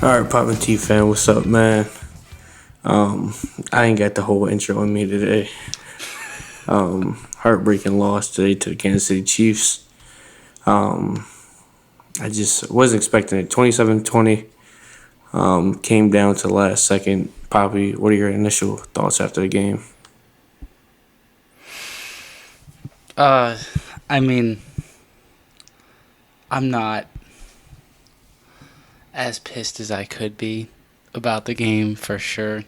All right, Pop and T fan, what's up, man? I ain't got the whole intro on me today. Heartbreaking loss today to the Kansas City Chiefs. I just wasn't expecting it. 27-20. Came down to the last second. Poppy, what are your initial thoughts after the game? I mean, I'm not as pissed as I could be about the game for sure.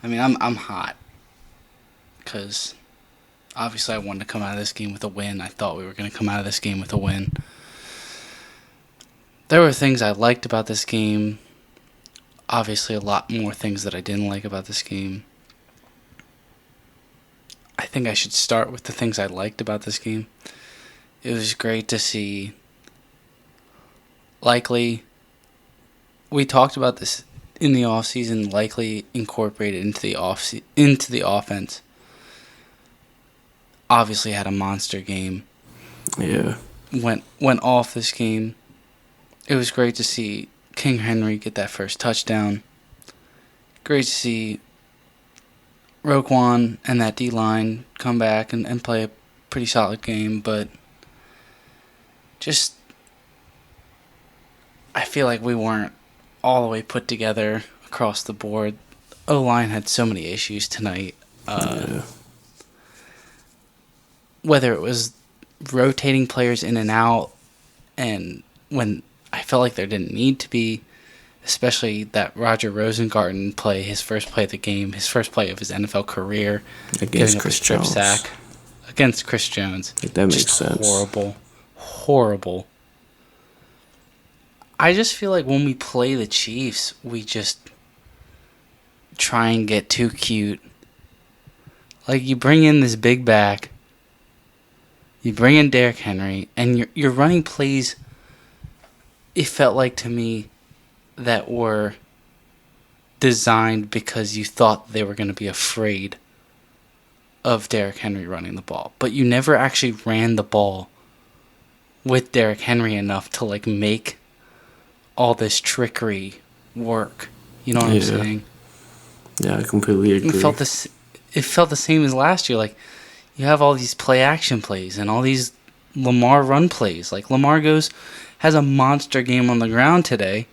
I mean, I'm hot because obviously I wanted to come out of this game with a win. I thought we were going to come out of this game with a win. There were things I liked about this game. Obviously, a lot more things that I didn't like about this game. I think I should start with the things I liked about this game. It was great to see. Likely, we talked about this in the offseason, likely incorporated into the offense. Obviously had a monster game. Yeah. Went off this game. It was great to see King Henry get that first touchdown. Great to see wk1 and that D-line come back and play a pretty solid game, but just I feel like we weren't all the way put together across the board. O-line had so many issues tonight. Whether it was rotating players in and out, and when I felt like there didn't need to be, especially that Roger Rosengarten play, his first play of the game, his first play of his NFL career, Against Chris Jones. Sack against Chris Jones. Like, that makes sense. Horrible. I just feel like when we play the Chiefs, we just try and get too cute. Like, you bring in this big back, you bring in Derrick Henry, and you're running plays, it felt like to me, that were designed because you thought they were going to be afraid of Derrick Henry running the ball. But you never actually ran the ball with Derrick Henry enough to, like, make all this trickery work. You know what I'm saying? Yeah, I completely agree. It felt the same as last year. Like, you have all these play-action plays and all these Lamar run plays. Like, Lamar has a monster game on the ground today,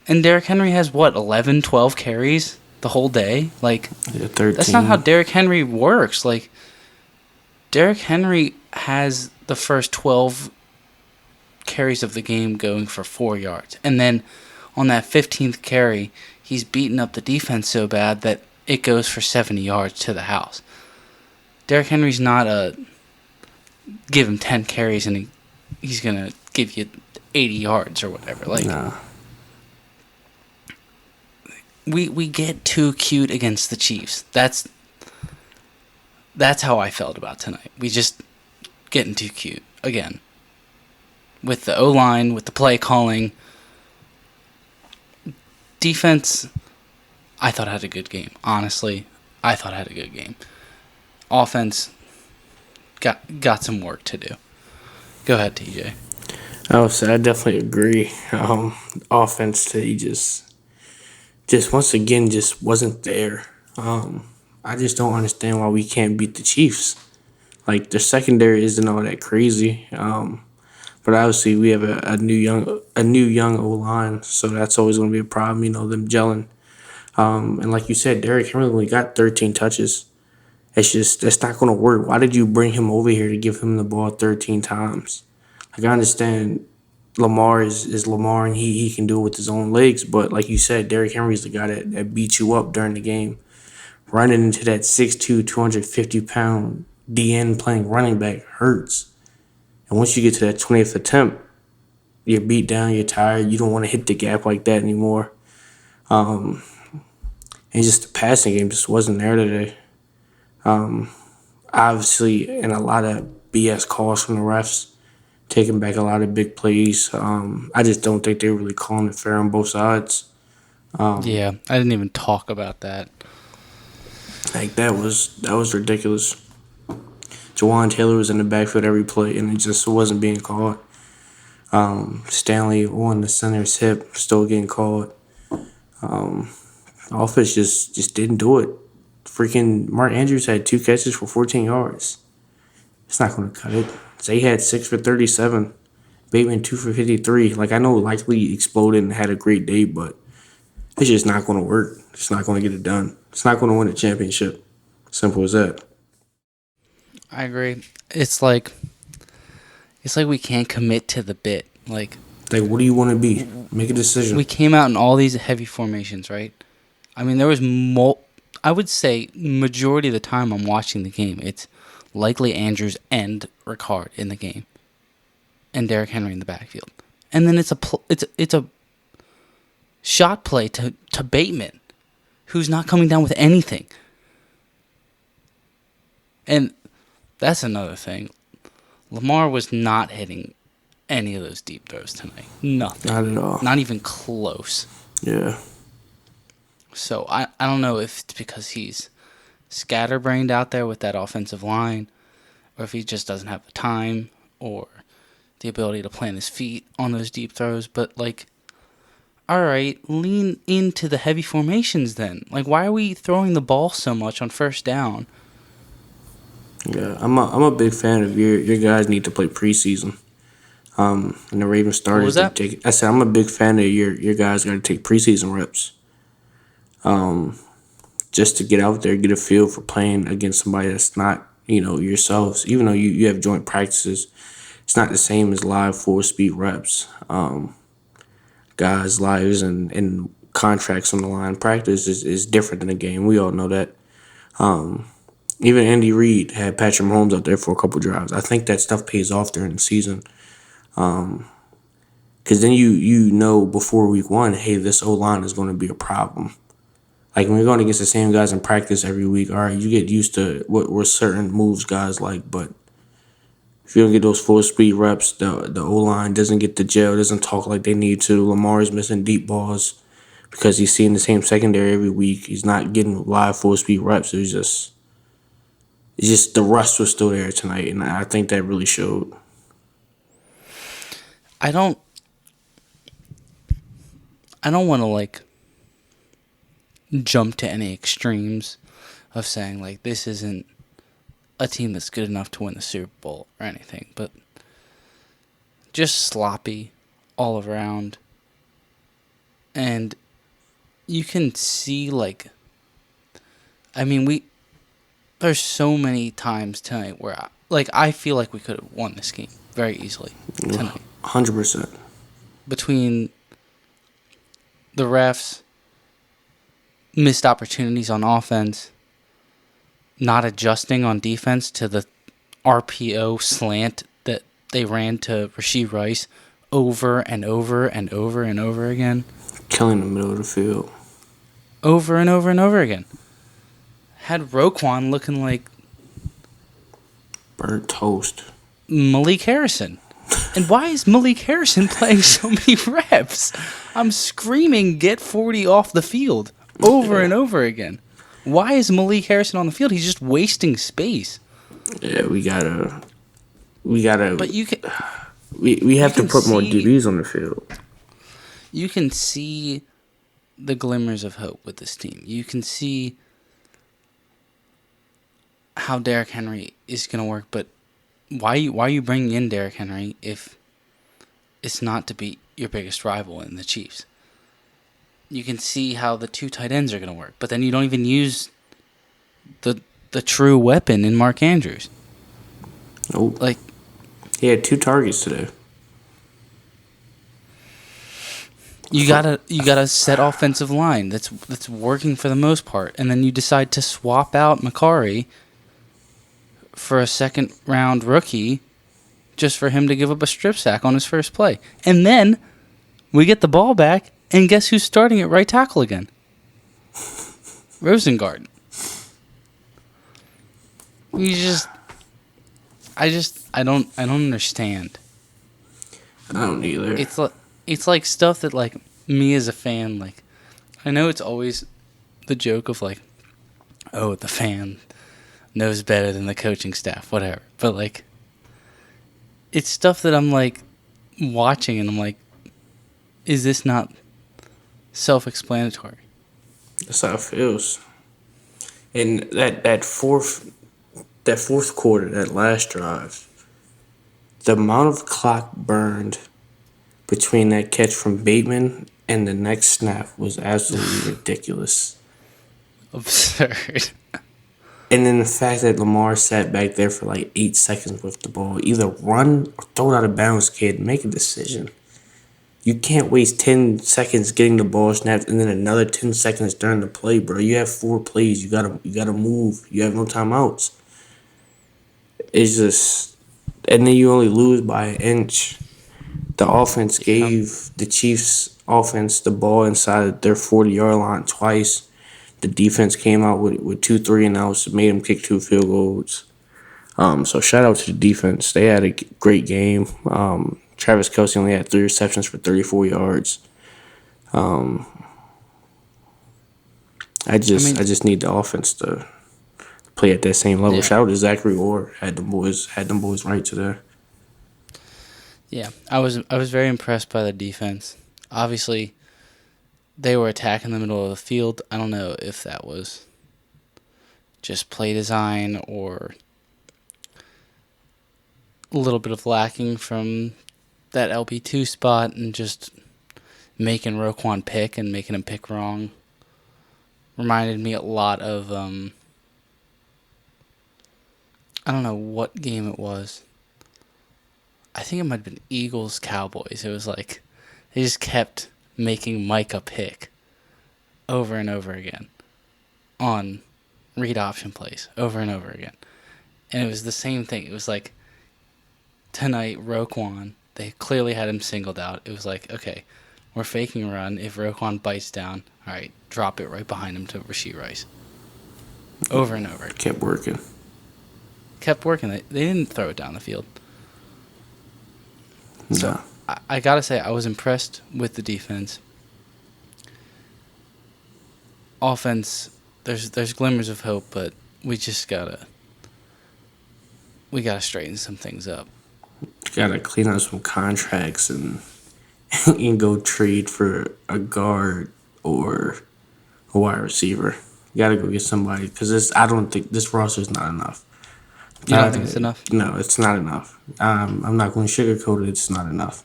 and Derrick Henry has, 11, 12 carries the whole day? Like, 13. That's not how Derrick Henry works. Like, Derrick Henry has the first 12 carries of the game going for 4 yards. And then on that 15th carry, he's beating up the defense so bad that it goes for 70 yards to the house. Derrick Henry's not give him 10 carries and he's going to give you 80 yards or whatever. Like, nah. We get too cute against the Chiefs. That's how I felt about tonight. We just getting too cute again. With the O-line, with the play calling. Defense, I thought had a good game. Honestly, I thought had a good game. Offense got some work to do. Go ahead, TJ. I definitely agree. Offense today just once again just wasn't there. I just don't understand why we can't beat the Chiefs. Like, their secondary isn't all that crazy. But obviously we have a new young O-line, so that's always going to be a problem. Them gelling. And like you said, Derrick Henry only got 13 touches. That's not going to work. Why did you bring him over here to give him the ball 13 times? Like, I understand Lamar is Lamar and he can do it with his own legs, but like you said, Derrick Henry's the guy that beats you up during the game. Running into that 6'2", 250-pound DN playing running back hurts. And once you get to that 20th attempt, you're beat down, you're tired, you don't want to hit the gap like that anymore. And just the passing game just wasn't there today. Obviously, and a lot of BS calls from the refs, taking back a lot of big plays. I just don't think they're really calling it fair on both sides. Yeah, I didn't even talk about that. Like, that was ridiculous. Jawan Taylor was in the backfield every play, and it just wasn't being called. Stanley on the center's hip, still getting called. Offense just didn't do it. Freaking Mark Andrews had 2 catches for 14 yards. It's not going to cut it. Zay had 6 for 37. Bateman 2 for 53. Like, I know Likely exploded and had a great day, but it's just not going to work. It's not going to get it done. It's not going to win a championship. Simple as that. I agree. It's like we can't commit to the bit. Like, What do you want to be? Make a decision. we came out in all these heavy formations, right? I mean, there was I would say majority of the time I'm watching the game, it's likely Andrews and Ricard in the game, and Derrick Henry in the backfield, and then it's a shot play to Bateman, who's not coming down with anything, and that's another thing. Lamar was not hitting any of those deep throws tonight. Nothing. Not at all. Not even close. Yeah. So I don't know if it's because he's scatterbrained out there with that offensive line, or if he just doesn't have the time or the ability to plant his feet on those deep throws. But, like, all right, lean into the heavy formations then. Like, why are we throwing the ball so much on first down? Yeah, I'm a big fan of your guys need to play preseason. And the Ravens started. What was that? I said I'm a big fan of your guys got to take preseason reps. Just to get out there, get a feel for playing against somebody that's not yourselves. Even though you have joint practices, it's not the same as live full speed reps. Guys' lives and contracts on the line. Practice is different than a game. We all know that. Even Andy Reid had Patrick Mahomes out there for a couple drives. I think that stuff pays off during the season. Because then you know before week 1, hey, this O-line is going to be a problem. Like, when you're going against the same guys in practice every week, all right, you get used to what certain moves guys like. But if you don't get those full speed reps, the O-line doesn't get the gel, doesn't talk like they need to. Lamar's missing deep balls because he's seeing the same secondary every week. He's not getting live full speed reps. It's just the rust was still there tonight, and I think that really showed. I don't want to, like, jump to any extremes of saying, like, this isn't a team that's good enough to win the Super Bowl or anything, but just sloppy all around. And you can see, like, I mean, there's so many times tonight where I feel like we could have won this game very easily tonight. 100%. Between the refs, missed opportunities on offense, not adjusting on defense to the RPO slant that they ran to Rashee Rice over and over and over and over again. Killing the middle of the field. Over and over and over again. Had Roquan looking like Burnt toast. Malik Harrison. And why is Malik Harrison playing so many reps? I'm screaming, get 40 off the field over and over again. Why is Malik Harrison on the field? He's just wasting space. Yeah, we gotta. But you can. We have to put more DBs on the field. You can see the glimmers of hope with this team. You can see how Derrick Henry is going to work, but why are you bringing in Derrick Henry if it's not to beat your biggest rival in the Chiefs? You can see how the 2 tight ends are going to work, but then you don't even use the true weapon in Mark Andrews. Nope. Like, he had 2 targets today. You gotta set offensive line that's working for the most part, and then you decide to swap out McCarry for a second round rookie just for him to give up a strip sack on his first play. And then we get the ball back, and guess who's starting at right tackle again? Rosengard. I don't understand. I don't either. It's like stuff that, like, me as a fan, like, I know it's always the joke of, like, oh, the fan knows better than the coaching staff, whatever. But, like, it's stuff that I'm like, watching and I'm like, is this not self-explanatory? That's how it feels. And that fourth quarter, that last drive, the amount of clock burned between that catch from Bateman and the next snap was absolutely ridiculous. Absurd. And then the fact that Lamar sat back there for like 8 seconds with the ball, either run or throw it out of bounds, kid, make a decision. You can't waste 10 seconds getting the ball snapped and then another 10 seconds during the play, bro. You have 4 plays. You gotta move. You have no timeouts. It's just, and then you only lose by an inch. The offense gave the Chiefs offense the ball inside their 40-yard line twice. The defense came out with 2 3-and-outs, made them kick 2 field goals. So shout out to the defense. They had a great game. Travis Kelce only had 3 receptions for 34 yards. I just need the offense to play at that same level. Yeah. Shout out to Zachary Orr. Had them boys right today. Yeah, I was very impressed by the defense. Obviously, they were attacking the middle of the field. I don't know if that was just play design or a little bit of lacking from that LB2 spot and just making Roquan pick and making him pick wrong. Reminded me a lot of, I don't know what game it was. I think it might have been Eagles-Cowboys. It was like they just kept making Micah pick over and over again on read option plays over and over again. And it was the same thing. It was like tonight, Roquan, they clearly had him singled out. It was like, okay, we're faking a run. If Roquan bites down, all right, drop it right behind him to Rashee Rice. Over and over. Kept working. Kept working. They didn't throw it down the field. So No. I gotta say, I was impressed with the defense. Offense, there's glimmers of hope, but we gotta straighten some things up. Gotta clean up some contracts and and go trade for a guard or a wide receiver. You gotta go get somebody because I don't think this roster is not enough. You don't think it's enough? No, it's not enough. I'm not going to sugarcoat it. It's not enough.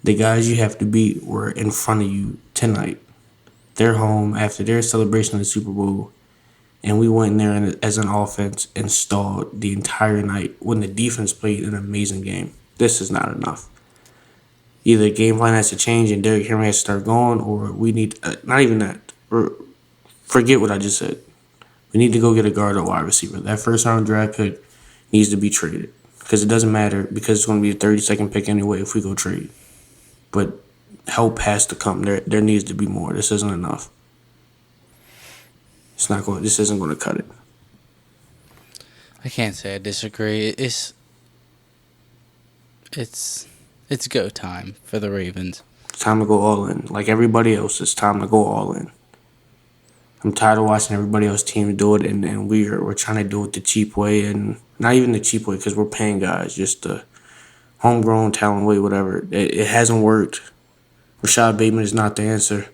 The guys you have to beat were in front of you tonight. They're home after their celebration of the Super Bowl, and we went in there and, as an offense and stalled the entire night when the defense played an amazing game. This is not enough. Either game plan has to change and Derrick Henry has to start going, or we need not even that. Or forget what I just said. We need to go get a guard or wide receiver. That first round draft pick needs to be traded because it doesn't matter because it's going to be a 32nd pick anyway if we go trade. But help has to come. There needs to be more. This isn't enough. This isn't going to cut it. I can't say I disagree. It's go time for the Ravens. It's time to go all in. Like everybody else, it's time to go all in. I'm tired of watching everybody else team do it, and we're trying to do it the cheap way, and not even the cheap way because we're paying guys, just the homegrown talent way, whatever. It hasn't worked. Rashad Bateman is not the answer.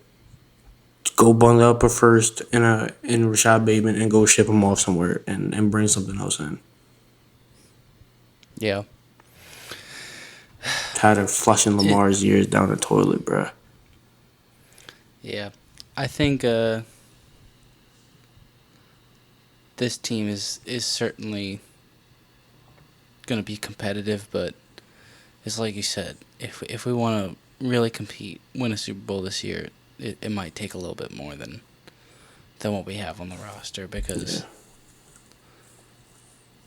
Go bundle up a first in Rashad Bateman and go ship him off somewhere and bring something else in. Yeah. Tired of flushing Lamar's years down the toilet, bruh. Yeah. I think this team is certainly going to be competitive, but it's like you said, if we want to really compete, win a Super Bowl this year, it might take a little bit more than what we have on the roster because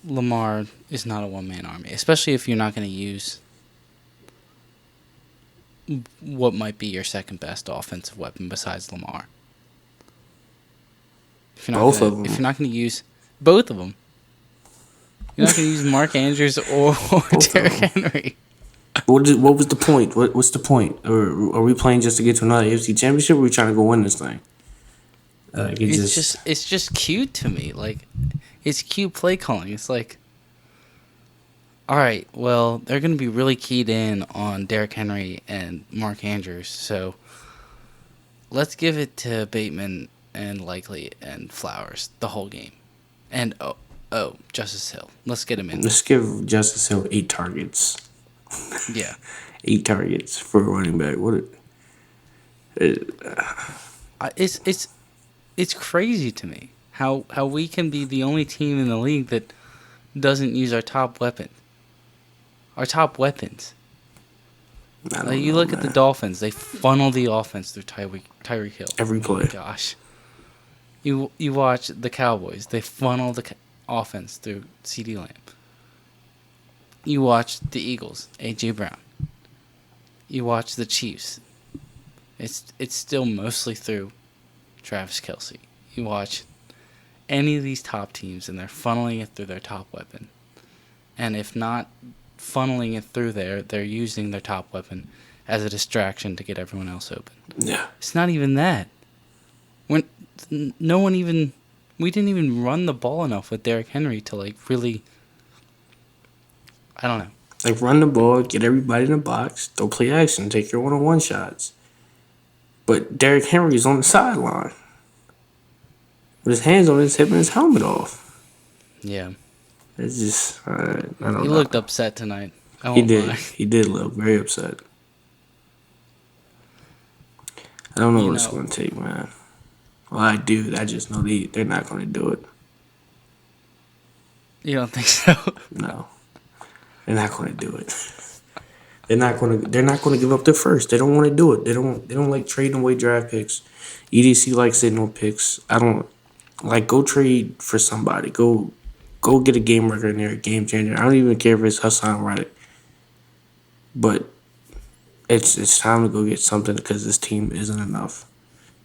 Lamar is not a one-man army, especially if you're not going to use what might be your second best offensive weapon besides Lamar. Both of them. If you're not going to use both of them, you're not going to use Mark Andrews or Derrick Henry. What was the point? What's the point? Or are we playing just to get to another AFC Championship? Or are we trying to go win this thing? It's just cute to me. Like, it's cute play calling. It's like All right. Well, they're going to be really keyed in on Derrick Henry and Mark Andrews. So let's give it to Bateman and Likely and Flowers the whole game. And Justice Hill. Let's get him in there. Let's give Justice Hill 8 targets. Yeah. 8 targets for a running back. It's crazy to me how we can be the only team in the league that doesn't use our top weapon. Our top weapons. Like you look at the Dolphins, they funnel the offense through Tyreek Hill. Every play. Oh my gosh. You watch the Cowboys, they funnel the offense through CeeDee Lamb. You watch the Eagles, A.J. Brown. You watch the Chiefs. It's still mostly through Travis Kelce. You watch any of these top teams, and they're funneling it through their top weapon. And if not funneling it through there, they're using their top weapon as a distraction to get everyone else open. Yeah. It's not even that. We didn't even run the ball enough with Derrick Henry to really, I don't know. Like, run the ball, get everybody in the box, throw play action, take your one-on-one shots. But Derrick Henry's on the sideline with his hands on his hip and his helmet off. Yeah. It's just, I don't know. He looked upset tonight. He did. He did look very upset. I don't know what it's going to take, man. Well, I do. I just know they're not going to do it. You don't think so? No. They're not going to do it. They're not going to give up their first. They don't want to do it. They don't like trading away draft picks. EDC likes sitting on picks. I don't like, go trade for somebody. Go get a game record in there, a game changer. I don't even care if it's Hassan Reddick. But it's time to go get something because this team isn't enough.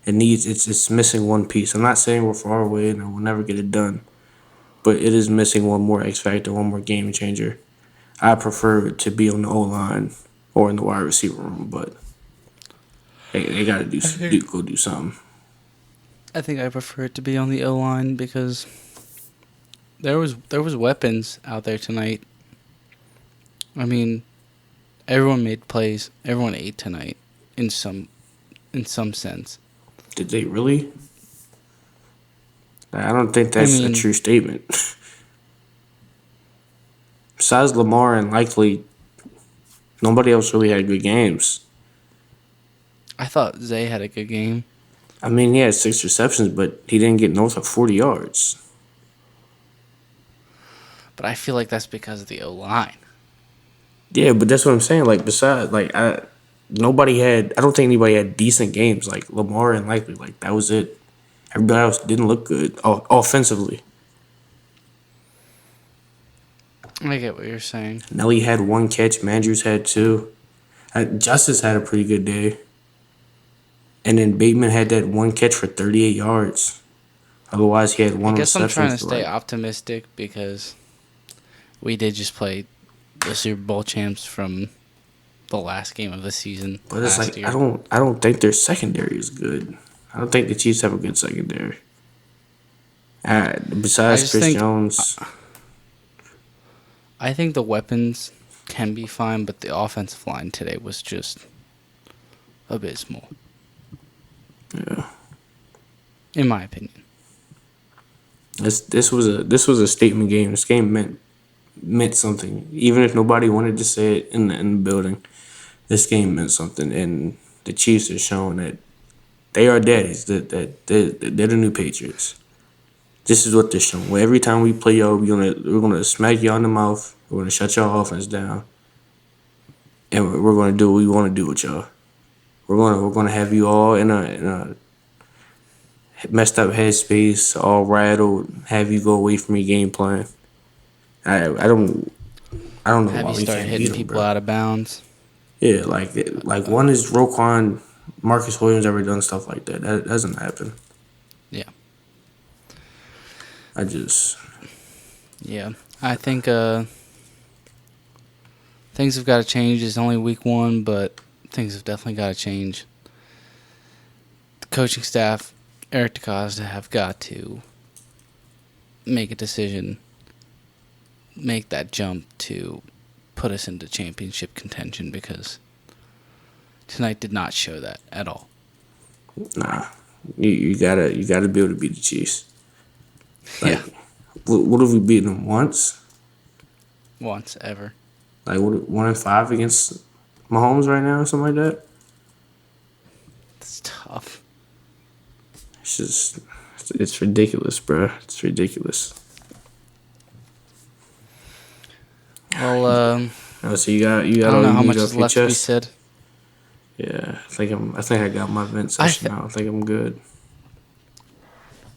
It's missing one piece. I'm not saying we're far away and we'll never get it done. But it is missing one more X factor, one more game changer. I prefer it to be on the O-line or in the wide receiver room, but they got to go do something. I think I prefer it to be on the O-line because there was weapons out there tonight. I mean, everyone made plays. Everyone ate tonight in some sense. Did they really? I don't think that's a true statement. Besides Lamar and Likely, nobody else really had good games. I thought Zay had a good game. I mean, he had 6 receptions, but he didn't get north of 40 yards. But I feel like that's because of the O-line. Yeah, but that's what I'm saying. Like, besides, like, I don't think anybody had decent games. Like, Lamar and Likely, like, that was it. Everybody else didn't look good offensively. I get what you're saying. Nelly had 1 catch. Mandrews had 2. Justice had a pretty good day. And then Bateman had that 1 catch for 38 yards. Otherwise, he had 1 reception. I guess I'm trying to stay optimistic because we did just play the Super Bowl champs from the last game of the season. But it's like, I don't think their secondary is good. I don't think the Chiefs have a good secondary. Besides Chris Jones. I think the weapons can be fine, but the offensive line today was just abysmal. Yeah. In my opinion. This was a statement game. This game meant something. Even if nobody wanted to say it in the building, this game meant something. And the Chiefs are showing that they are daddies. That they're the new Patriots. This is what they're showing. Every time we play y'all, we're gonna smack y'all in the mouth. We're gonna shut y'all offense down, and we're gonna do what we want to do with y'all. We're gonna have you all in a messed up headspace, all rattled. Have you go away from your game plan. I don't know have why you we start can't hitting beat them, people bro. out of bounds. Yeah, like one is Roquan, Marcus Williams ever done stuff like that? That doesn't happen. Yeah. Yeah, I think things have got to change. It's only week 1, but things have definitely got to change. The coaching staff, Eric DeCosta, have got to make a decision make that jump to put us into championship contention, because tonight did not show that at all. Nah, you gotta be able to beat the Chiefs. Like, Yeah. what have we beaten them once? Once ever. Like, what, 1-5 against Mahomes right now or something like that? It's tough. It's just, it's ridiculous, bro. It's ridiculous. Well, Oh, so you got I don't all know you how need much off is your left to be chest? said. Yeah, I think I got my vent session out. I think I'm good.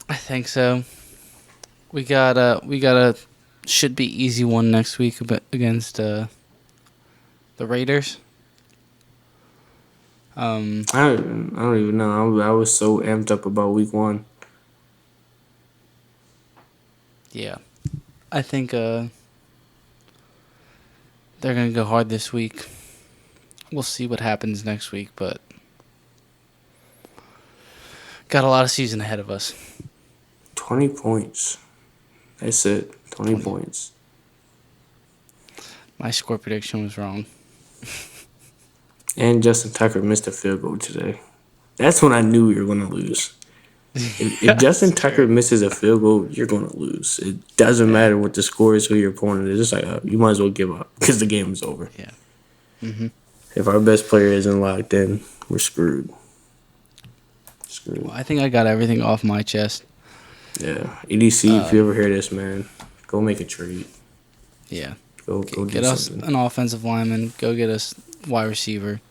I think so. We got a should be easy one next week against the Raiders. I don't even know. I was so amped up about week 1. Yeah, I think they're gonna go hard this week. We'll see what happens next week, but got a lot of season ahead of us. 20 points. That's it. 20 points. My score prediction was wrong. And Justin Tucker missed a field goal today. That's when I knew we were going to lose. If Justin Tucker misses a field goal, you're going to lose. It doesn't matter what the score is, who your opponent is. It's like, you might as well give up because the game is over. Yeah. Mm-hmm. If our best player isn't locked in, we're screwed. Well, I think I got everything off my chest. Yeah. EDC, if you ever hear this, man, go make a trade. Yeah. Go Get do us something. an offensive lineman. Go get us wide receiver.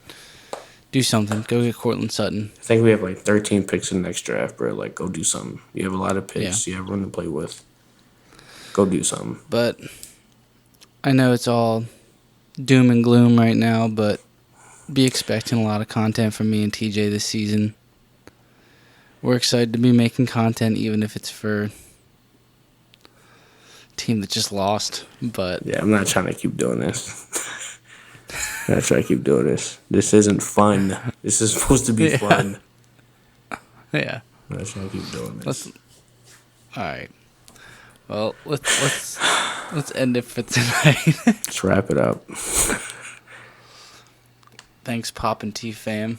Do something. Go get Cortland Sutton. I think we have like 13 picks in the next draft, bro. Like, go do something. You have a lot of picks. You have room to play with. Go do something. But I know it's all doom and gloom right now, but be expecting a lot of content from me and TJ this season. We're excited to be making content, even if it's for a team that just lost. But Yeah, I'm not trying to keep doing this. I'm not trying to keep doing this. This isn't fun. This is supposed to be fun. Yeah. I'm not trying to keep doing this. All right. Well, let's end it for tonight. Let's wrap it up. Thanks, Pop and T fam.